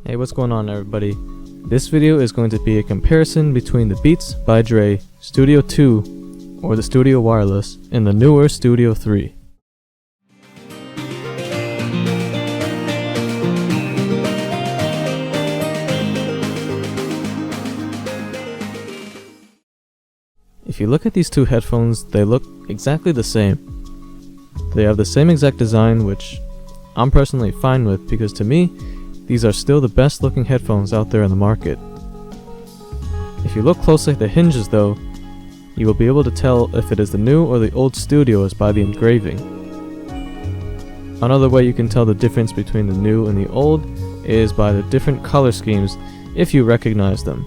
Hey, what's going on everybody? This video is going to be a comparison between the Beats by Dre Studio 2 or the Studio Wireless and the newer Studio 3. If you look at these two headphones, they look exactly the same. They have the same exact design, which I'm personally fine with because to me, these are still the best looking headphones out there in the market. If you look closely at the hinges though, you will be able to tell if it is the new or the old Studios by the engraving. Another way you can tell the difference between the new and the old is by the different color schemes if you recognize them.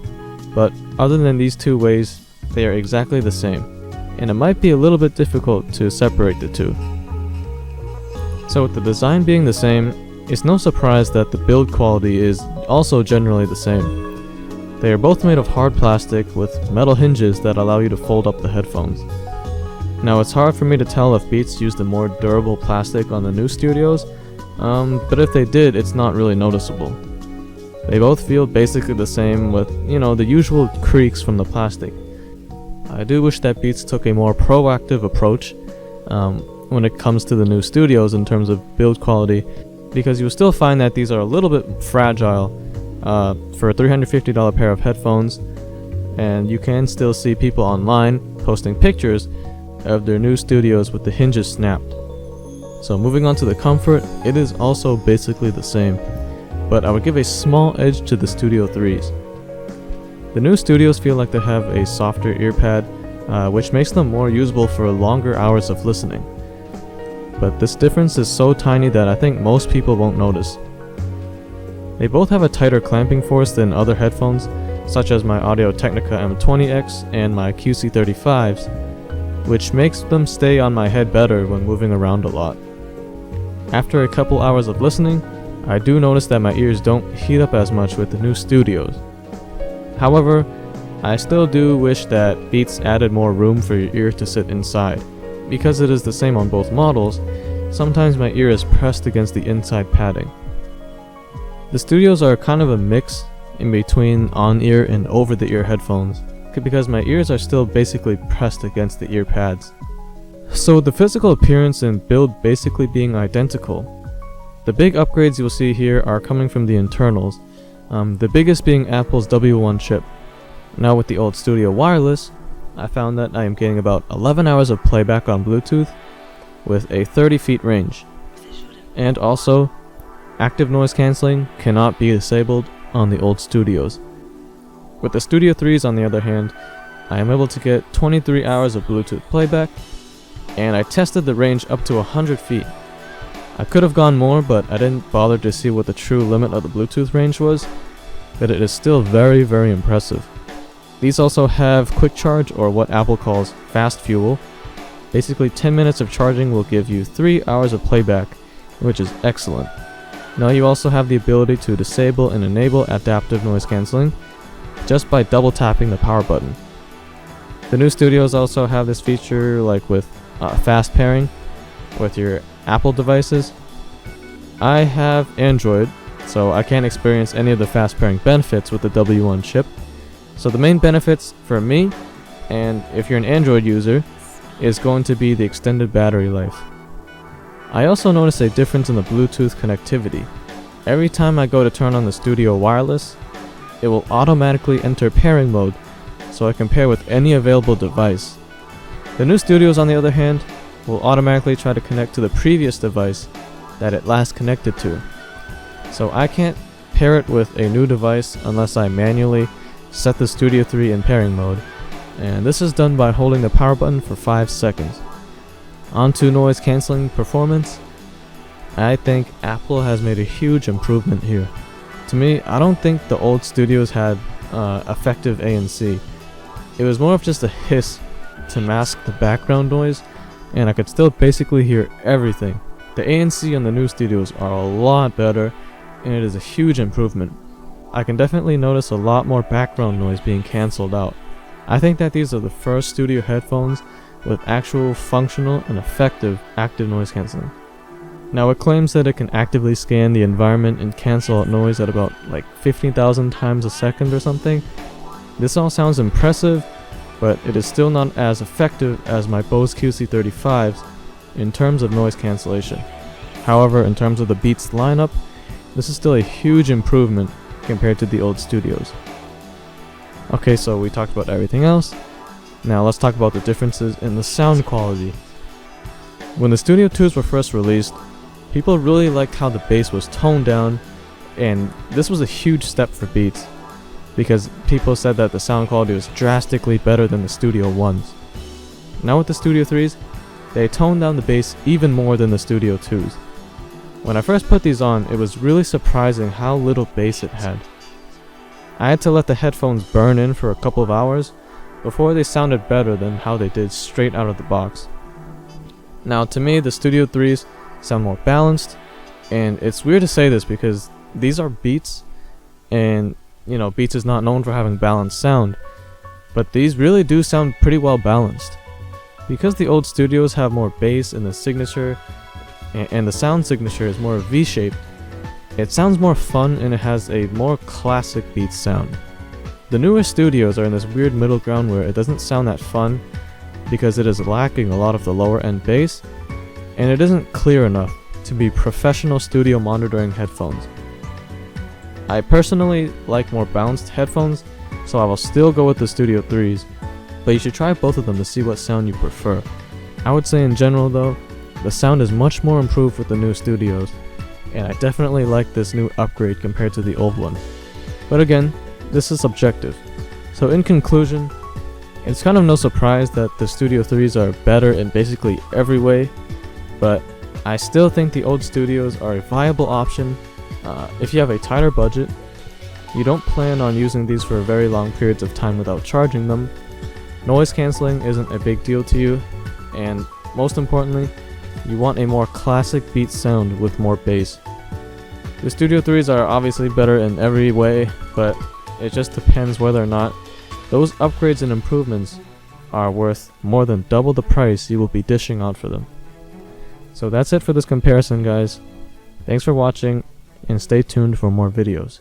But other than these two ways, they are exactly the same, and it might be a little bit difficult to separate the two. So with the design being the same, it's no surprise that the build quality is also generally the same. They are both made of hard plastic with metal hinges that allow you to fold up the headphones. Now it's hard for me to tell if Beats used a more durable plastic on the new Studios, but if they did, it's not really noticeable. They both feel basically the same with, the usual creaks from the plastic. I do wish that Beats took a more proactive approach when it comes to the new Studios in terms of build quality, because you will still find that these are a little bit fragile for a $350 pair of headphones, and you can still see people online posting pictures of their new Studios with the hinges snapped. So moving on to the comfort, it is also basically the same, but I would give a small edge to the Studio 3s. The new Studios feel like they have a softer ear pad, which makes them more usable for longer hours of listening. But this difference is so tiny that I think most people won't notice. They both have a tighter clamping force than other headphones, such as my Audio-Technica M20X and my QC35s, which makes them stay on my head better when moving around a lot. After a couple hours of listening, I do notice that my ears don't heat up as much with the new Studios. However, I still do wish that Beats added more room for your ear to sit inside. Because it is the same on both models, sometimes my ear is pressed against the inside padding. The Studios are kind of a mix in between on-ear and over-the-ear headphones, because my ears are still basically pressed against the ear pads. So the physical appearance and build basically being identical, the big upgrades you'll see here are coming from the internals, the biggest being Apple's W1 chip. Now with the old Studio Wireless, I found that I am getting about 11 hours of playback on Bluetooth with a 30 feet range. And also, active noise cancelling cannot be disabled on the old Studios. With the Studio 3s on the other hand, I am able to get 23 hours of Bluetooth playback, and I tested the range up to 100 feet. I could have gone more, but I didn't bother to see what the true limit of the Bluetooth range was, but it is still very, very impressive. These also have quick charge, or what Apple calls fast fuel. Basically 10 minutes of charging will give you 3 hours of playback, which is excellent. Now you also have the ability to disable and enable adaptive noise cancelling just by double tapping the power button. The new Studios also have this feature like with fast pairing with your Apple devices. I have Android, so I can't experience any of the fast pairing benefits with the W1 chip. So the main benefits for me, and if you're an Android user, is going to be the extended battery life. I also noticed a difference in the Bluetooth connectivity. Every time I go to turn on the Studio Wireless, it will automatically enter pairing mode, so I can pair with any available device. The new Studios, on the other hand, will automatically try to connect to the previous device that it last connected to. So I can't pair it with a new device unless I manually set the Studio 3 in pairing mode, and this is done by holding the power button for 5 seconds. On to noise cancelling performance, I think Apple has made a huge improvement here. To me, I don't think the old Studios had effective ANC. It was more of just a hiss to mask the background noise, and I could still basically hear everything. The ANC on the new Studios are a lot better, and it is a huge improvement. I can definitely notice a lot more background noise being cancelled out. I think that these are the first studio headphones with actual functional and effective active noise cancelling. Now it claims that it can actively scan the environment and cancel out noise at about like 15,000 times a second or something. This all sounds impressive, but it is still not as effective as my Bose QC35s in terms of noise cancellation. However, in terms of the Beats lineup, this is still a huge improvement compared to the old studios. Okay, so we talked about everything else. Now let's talk about the differences in the sound quality. When the Studio 2s were first released, people really liked how the bass was toned down, and this was a huge step for Beats, because people said that the sound quality was drastically better than the Studio 1s. Now with the Studio 3s, they toned down the bass even more than the Studio 2s. When I first put these on, it was really surprising how little bass it had. I had to let the headphones burn in for a couple of hours before they sounded better than how they did straight out of the box. Now to me, the Studio 3s sound more balanced, and it's weird to say this because these are Beats, and you know, Beats is not known for having balanced sound, but these really do sound pretty well balanced. Because the old studios have more bass in the signature, and the sound signature is more V-shaped, it sounds more fun and it has a more classic Beats sound. The newer studios are in this weird middle ground where it doesn't sound that fun because it is lacking a lot of the lower end bass, and it isn't clear enough to be professional studio monitoring headphones. I personally like more balanced headphones, so I will still go with the Studio 3s, but you should try both of them to see what sound you prefer. I would say in general though, the sound is much more improved with the new studios, and I definitely like this new upgrade compared to the old one. But again, this is subjective. So in conclusion, it's kind of no surprise that the Studio 3s are better in basically every way, but I still think the old studios are a viable option if you have a tighter budget, you don't plan on using these for very long periods of time without charging them, noise cancelling isn't a big deal to you, and most importantly, you want a more classic Beats sound with more bass. The Studio 3s are obviously better in every way, but it just depends whether or not those upgrades and improvements are worth more than double the price you will be dishing out for them. So that's it for this comparison, guys. Thanks for watching, and stay tuned for more videos.